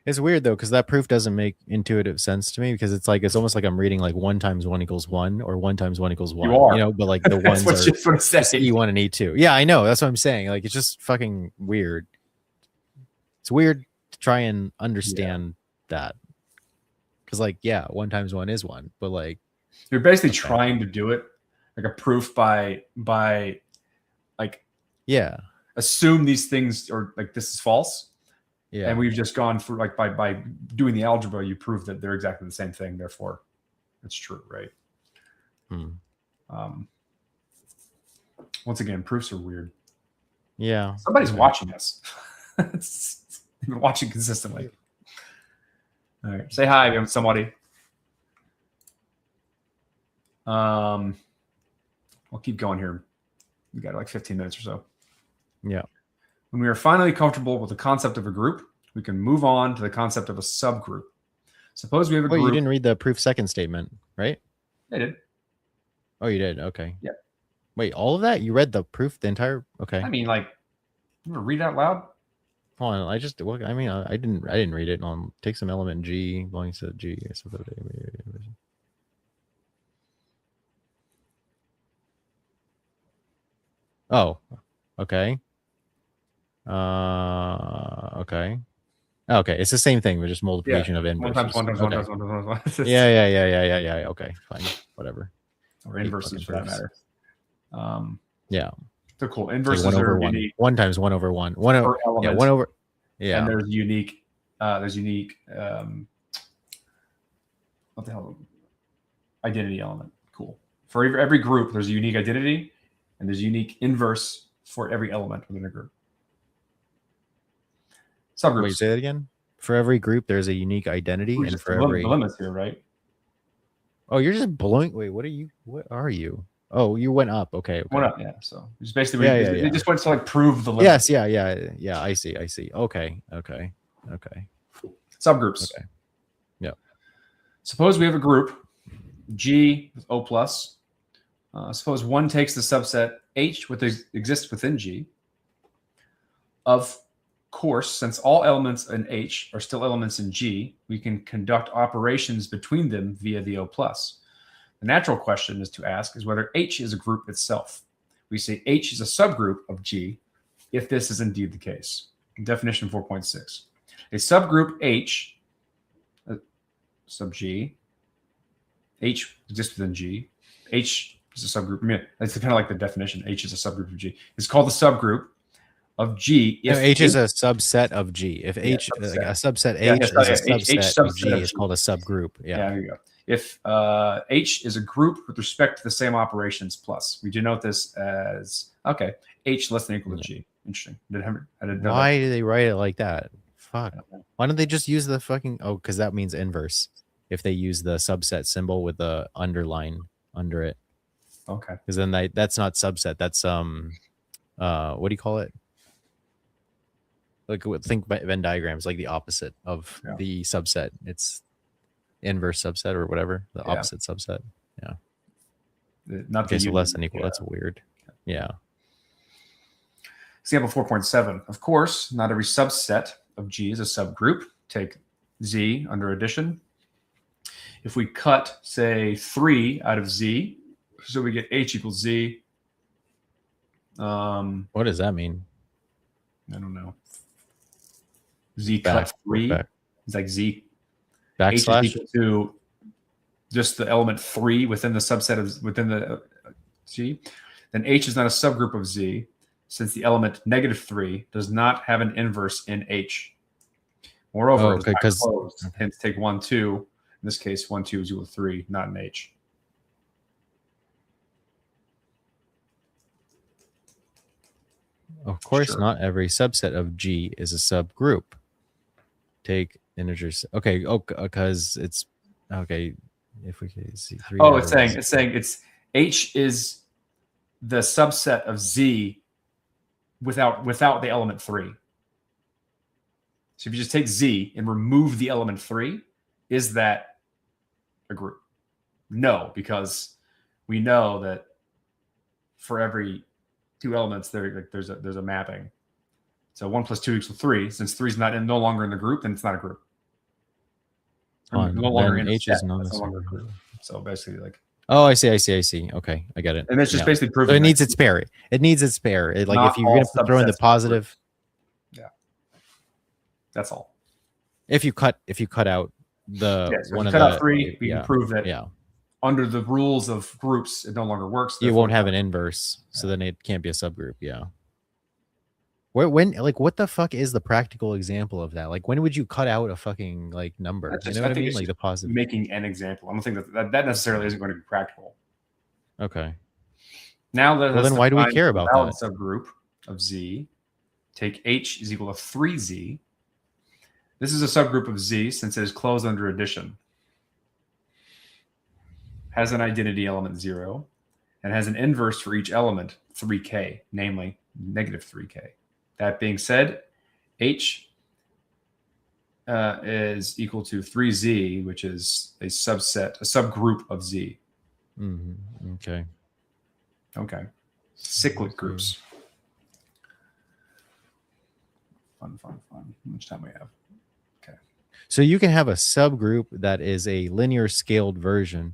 B: It's weird though, because that proof doesn't make intuitive sense to me, because it's like it's almost like I'm reading like 1 times 1 equals 1 or 1 times 1 equals 1.
A: You are.
B: You know, but like the ones are just E1 and E2. Yeah, I know. That's what I'm saying. Like it's just fucking weird. It's weird to try and understand that. Because like, yeah, 1 times 1 is 1, but like
A: you're basically trying to do it like a proof by like assume these things or like this is false. Yeah. And we've just gone through like by doing the algebra, you prove that they're exactly the same thing. Therefore, it's true, right? Once again, proofs are weird.
B: Yeah.
A: Somebody's watching us. It's been watching consistently. All right. Say hi, somebody. I'll keep going here. We got like 15 minutes or so.
B: Yeah.
A: When we are finally comfortable with the concept of a group, we can move on to the concept of a subgroup. Suppose we have a group.
B: You didn't read the proof second statement, right?
A: I did.
B: Oh, you did? Okay.
A: Yeah.
B: Wait, all of that? You read the proof, the entire? Okay.
A: I mean, like, you want to read out loud?
B: Hold on. I didn't read it. Take some element G belongs to G. Oh, okay. Okay. It's the same thing, but just multiplication of inverses.
A: One times one.
B: Yeah. Okay, fine, whatever.
A: Or inverses for that matter.
B: Yeah.
A: So cool. Inverses
B: like 1 over
A: are
B: 1.
A: unique.
B: 1 times 1 over 1. 1 over, yeah, 1 over. Yeah.
A: And there's unique. What the hell? Identity element. Cool. For every group, there's a unique identity, and there's a unique inverse for every element within a group. Subgroups.
B: Wait, say that again. For every group, there's a unique identity, and for every
A: limits here, right?
B: Oh, you're just blowing. Wait, what are you? Oh, you went up. Okay.
A: Went up, yeah. So it's basically they just went to like prove the limit.
B: Yes, yeah. I see. Okay.
A: Subgroups.
B: Okay. Yeah.
A: Suppose we have a group G with O plus. Suppose one takes the subset H, which exists within G. Of course, since all elements in H are still elements in G, we can conduct operations between them via the O plus. The natural question is to ask is whether H is a group itself. We say H is a subgroup of G if this is indeed the case. Definition 4.6. A subgroup H sub G, H exists within G. H is a subgroup. I mean, that's kind of like the definition. H is a subgroup of G. It's called the subgroup of G.
B: If H is a subset of G. If H, a subset H is a subset of G, it's called a subgroup. Yeah,
A: there you go. If H is a group with respect to the same operations plus, we denote this as, H less than or equal to G. Interesting.
B: Why do they write it like that? Fuck. Why don't they just use the fucking, because that means inverse. If they use the subset symbol with the underline under it.
A: Okay.
B: Because then that's not subset. That's, what do you call it? Like, think Venn diagrams, like the opposite of the subset. It's inverse subset or whatever, the opposite subset. Yeah.
A: Not
B: okay, so less than equal. That's weird. Yeah.
A: Example 4.7. Of course, not every subset of G is a subgroup. Take Z under addition. If we cut, say, 3 out of Z, so we get H equals Z.
B: What does that mean?
A: I don't know. Z cut 3. It's like Z
B: backslash
A: H is equal to just the element 3 within the subset of within the G. Then H is not a subgroup of Z, since the element -3 does not have an inverse in H. Moreover, it's not closed. Hence, take 1, 2. In this case, 1, 2 is equal to 3, not in H.
B: Of course,
A: Sure.
B: not every subset of G is a subgroup. Take integers. Okay. Oh, because it's okay. If we can see three.
A: Oh, it's saying it's H is the subset of Z without the element 3. So if you just take Z and remove the element 3, is that a group? No, because we know that for every 2 elements there's a mapping. So 1 plus 2 equals 3. Since 3 is no longer in the group, then it's not a group. No longer in
B: H
A: the set,
B: is not
A: no longer a group. So basically, like.
B: Oh, I see. Okay, I get it.
A: And it's just basically proving.
B: So it needs its pair. It needs its pair. Like if you're going to throw in the positive.
A: Yeah. That's all.
B: If you cut out the
A: one of the out 3, we can prove that.
B: Yeah.
A: Under the rules of groups, it no longer works.
B: You won't have an inverse, so then it can't be a subgroup. Yeah. When what the fuck is the practical example of that? Like, when would you cut out a fucking like number? You know what I mean? Like the positive.
A: Making an example. I don't think that necessarily isn't going to be practical.
B: Okay.
A: Now
B: then why do we care about that?
A: Subgroup of Z. Take H is equal to 3Z. This is a subgroup of Z since it is closed under addition. Has an identity element 0, and has an inverse for each element 3k, namely negative 3k. That being said, H is equal to 3Z, which is a subgroup of Z.
B: Mm-hmm.
A: Okay. Cyclic groups. Fun. How much time we have? Okay.
B: So you can have a subgroup that is a linear scaled version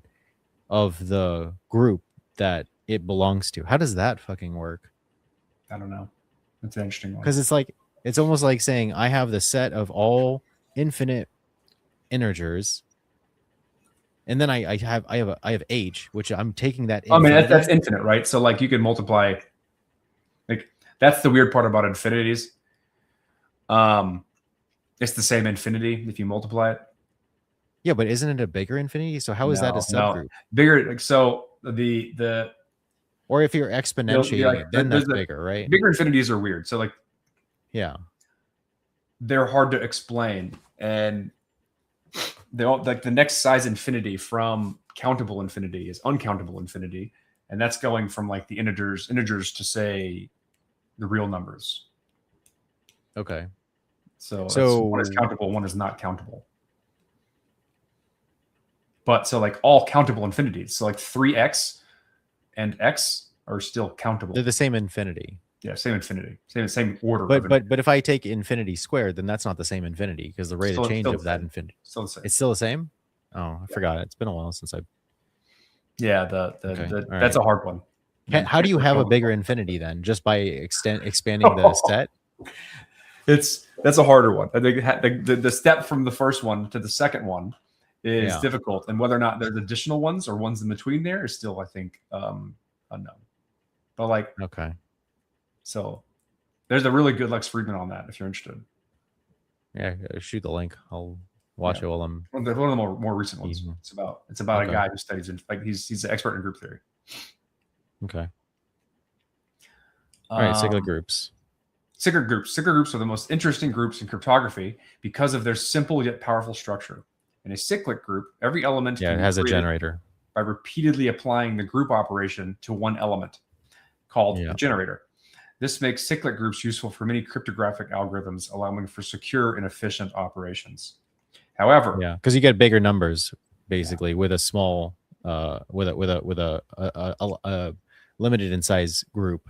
B: of the group that it belongs to. How does that fucking work?
A: I don't know. That's an interesting one.
B: Because it's almost like saying I have the set of all infinite integers, and then I have H, which I'm taking that.
A: I mean, that's infinite, right? So like you could multiply. Like that's the weird part about infinities. It's the same infinity if you multiply it.
B: Yeah, but isn't it a bigger infinity? So how is that a subgroup?
A: No. Bigger, like so the
B: or if you're exponentiating it, then that's bigger, right?
A: Bigger infinities are weird. So like,
B: yeah,
A: they're hard to explain, and they all like the next size infinity from countable infinity is uncountable infinity, and that's going from like the integers to say the real numbers.
B: Okay.
A: So one is countable, one is not countable. But so like all countable infinities, so like 3x and x are still countable.
B: They're the same infinity.
A: Yeah, same infinity, same order.
B: But if I take infinity squared, then that's not the same infinity because the rate of change of that infinity.
A: Still the same.
B: It's still the same. Oh, I forgot. It's been a while since I.
A: Yeah, that's a hard one.
B: How do you have a bigger infinity then? Just by expanding the set?
A: That's a harder one. I think the step from the first one to the second one is difficult, and whether or not there's additional ones or ones in between there is still, I think, unknown. But like,
B: okay, so
A: there's a really good Lex Friedman on that if you're interested.
B: Yeah, shoot the link. I'll watch it while I'm.
A: One of the more recent ones. It's about a guy who studies he's an expert in group theory.
B: Okay. All right, cyclic groups.
A: Cyclic groups are the most interesting groups in cryptography because of their simple yet powerful structure. In a cyclic group, every element
B: it has a generator
A: by repeatedly applying the group operation to one element called the generator. This makes cyclic groups useful for many cryptographic algorithms, allowing for secure and efficient operations. However,
B: because you get bigger numbers basically with a small with a limited in size group.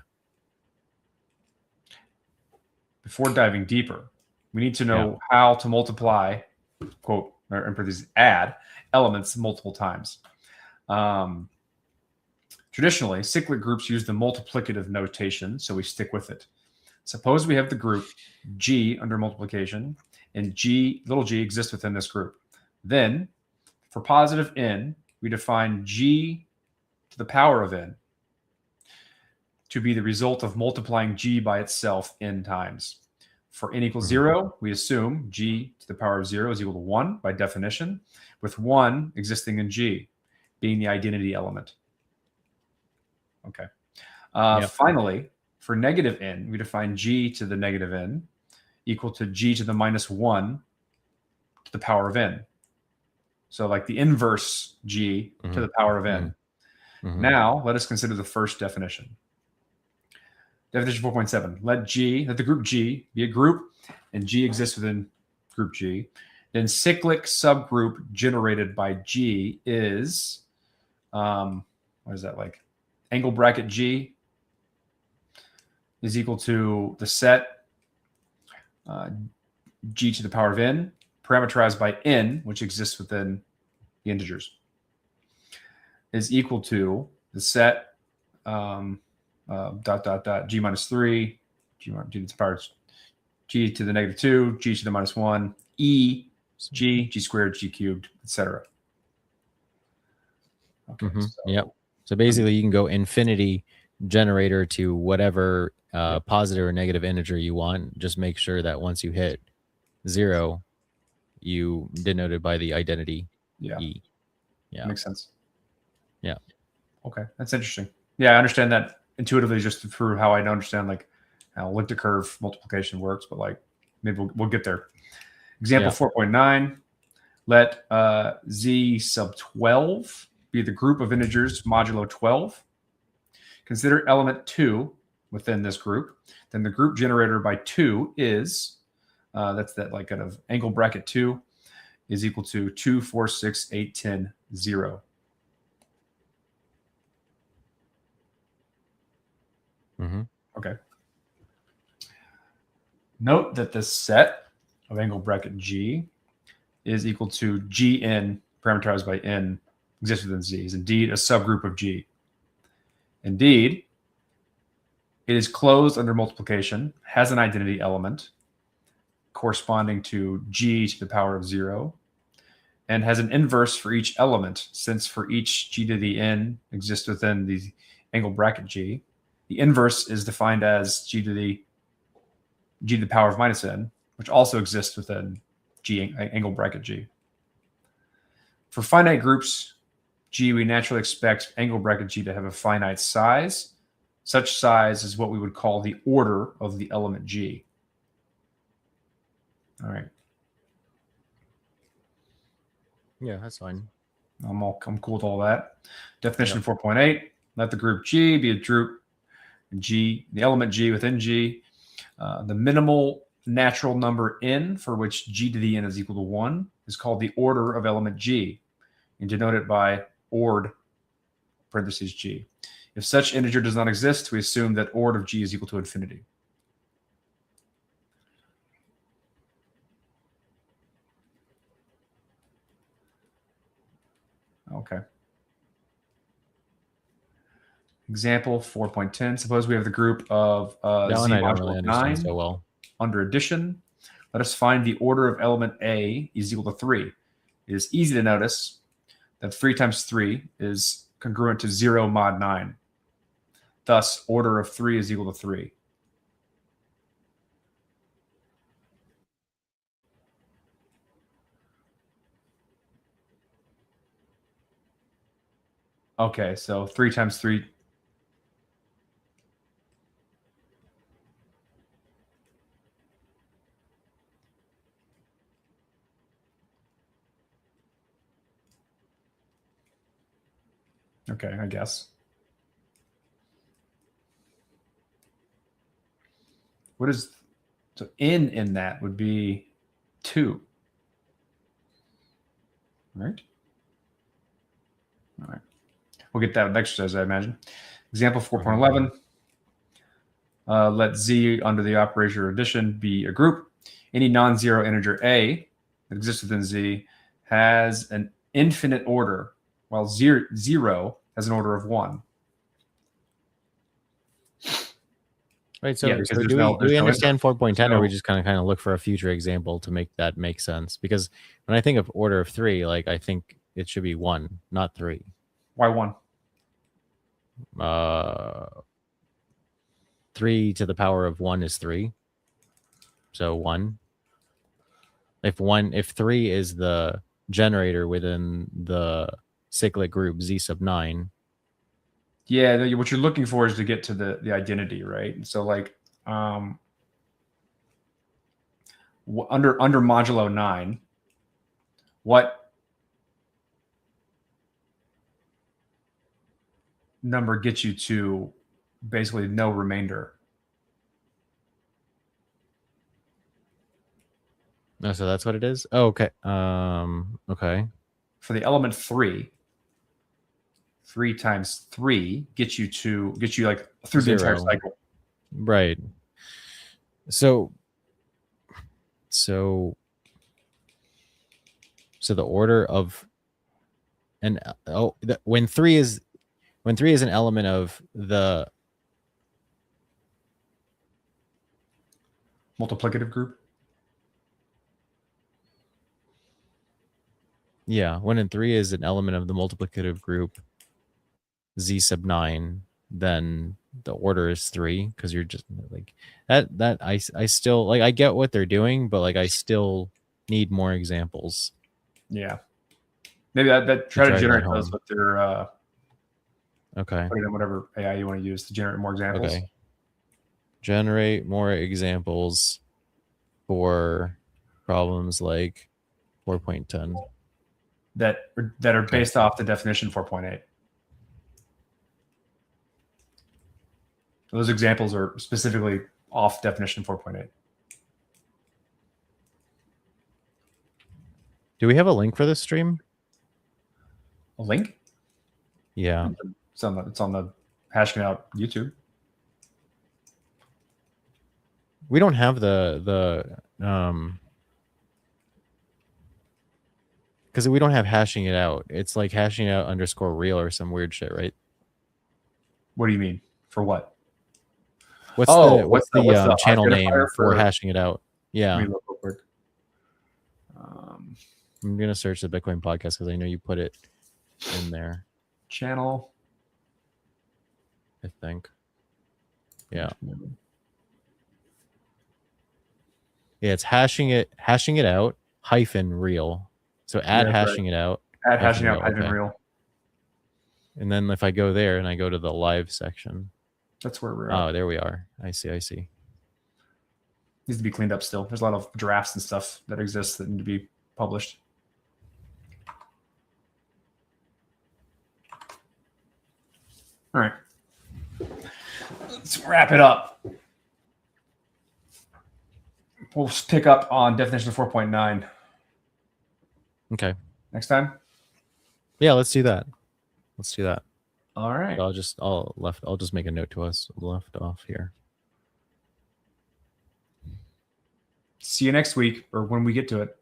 A: Before diving deeper, we need to know how to multiply, quote, or in parentheses, add elements multiple times. Traditionally, cyclic groups use the multiplicative notation, so we stick with it. Suppose we have the group G under multiplication, and little g exists within this group. Then, for positive n, we define G to the power of n to be the result of multiplying G by itself n times. For n equals 0, we assume G to the power of 0 is equal to 1 by definition, with 1 existing in G, being the identity element. Okay. Finally, for negative n, we define g to the negative n equal to g to the minus 1 to the power of n. So like the inverse g to the power of n. Now, let us consider the first definition. Definition 4.7. Let the group G be a group, and G exists within group G. Then cyclic subgroup generated by G is, what is that like? Angle bracket G is equal to the set G to the power of n, parameterized by n, which exists within the integers, is equal to the set G minus 3, G to the power G to the negative 2, G to the minus 1, E, G squared, G cubed, etc. Okay.
B: So basically you can go infinity generator to whatever positive or negative integer you want. Just make sure that once you hit 0, you denote it by the identity E. Yeah.
A: Makes sense.
B: Yeah.
A: Okay. That's interesting. Yeah, I understand that intuitively just through how I understand like how elliptic curve multiplication works, but like maybe we'll get there. Example 4.9, let Z sub 12 be the group of integers modulo 12. Consider element 2 within this group. Then the group generator by 2 is, that's that like kind of angle bracket 2 is equal to 2, 4, 6, 8, 10, 0. Okay. Note that the set of angle bracket G is equal to Gn parameterized by n exists within Z is indeed a subgroup of G. Indeed, it is closed under multiplication, has an identity element corresponding to G to the power of 0, and has an inverse for each element, since for each G to the n exists within the angle bracket G. The inverse is defined as G to the power of minus n, which also exists within G angle bracket G. For finite groups G, we naturally expect angle bracket G to have a finite size. Such size is what we would call the order of the element G. All right.
B: Yeah, that's fine.
A: I'm cool with all that. Definition 4.8, let the group G be a group G, the element G within G. The minimal natural number n for which G to the n is equal to 1 is called the order of element G, and denote it by ord parentheses G. If such integer does not exist, we assume that ord of G is equal to infinity. Okay. Example 4.10. Suppose we have the group of Z modulo 9
B: so well.
A: Under addition. Let us find the order of element A is equal to 3. It is easy to notice that 3 times 3 is congruent to 0 mod 9. Thus, order of 3 is equal to 3. Okay, so 3 times 3. Okay, I guess. What is, so n in that would be 2. Right? All right. We'll get that with exercise, I imagine. Example 4.11. Let Z under the operator addition be a group. Any non-zero integer A that exists within Z has an infinite order, while 0 has an order of 1.
B: Right. So, do we understand 4.10, or we just kind of look for a future example to make that make sense? Because when I think of order of 3, like I think it should be 1, not 3.
A: Why 1?
B: 3 to the power of 1 is 3. So 1. If 3 is the generator within the cyclic group Z sub 9,
A: Yeah, what you're looking for is to get to the identity, right? So like under modulo 9, what number gets you to basically no remainder?
B: No, so that's what it is. Oh, okay. Okay.
A: For the element 3 times 3 gets you like through the entire cycle.
B: Right. So the order of when 3 is an element of the
A: multiplicative group.
B: Yeah, when 3 is an element of the multiplicative group z sub 9, then the order is 3, because you're just like that I still like, I get what they're doing, but like I still need more examples.
A: Yeah, maybe that try to generate those with their
B: okay,
A: put it in whatever AI you want to use to generate more examples.
B: Okay, generate more examples for problems like 4.10
A: that are based off the definition 4.8. Those examples are specifically off definition 4.8.
B: Do we have a link for this stream?
A: A link?
B: Yeah.
A: It's on the Hashing Out YouTube.
B: We don't have the because we don't have hashing it out. It's like hashing out _real or some weird shit, right?
A: What do you mean? For what?
B: What's the channel name for hashing it out? Yeah.
A: Let me look real quick.
B: I'm gonna search the Bitcoin podcast because I know you put it in there.
A: Channel.
B: I think. Yeah. Yeah, it's hashing it out -real. So add hashing it out.
A: Add hashing out -real.
B: And then if I go there and I go to the live section.
A: That's where we're
B: at. Oh, there we are. I see.
A: Needs to be cleaned up still. There's a lot of drafts and stuff that exist that need to be published. All right. Let's wrap it up. We'll pick up on definition of 4.9.
B: Okay.
A: Next time?
B: Yeah, let's do that.
A: All right.
B: I'll just make a note to us left off here.
A: See you next week, or when we get to it.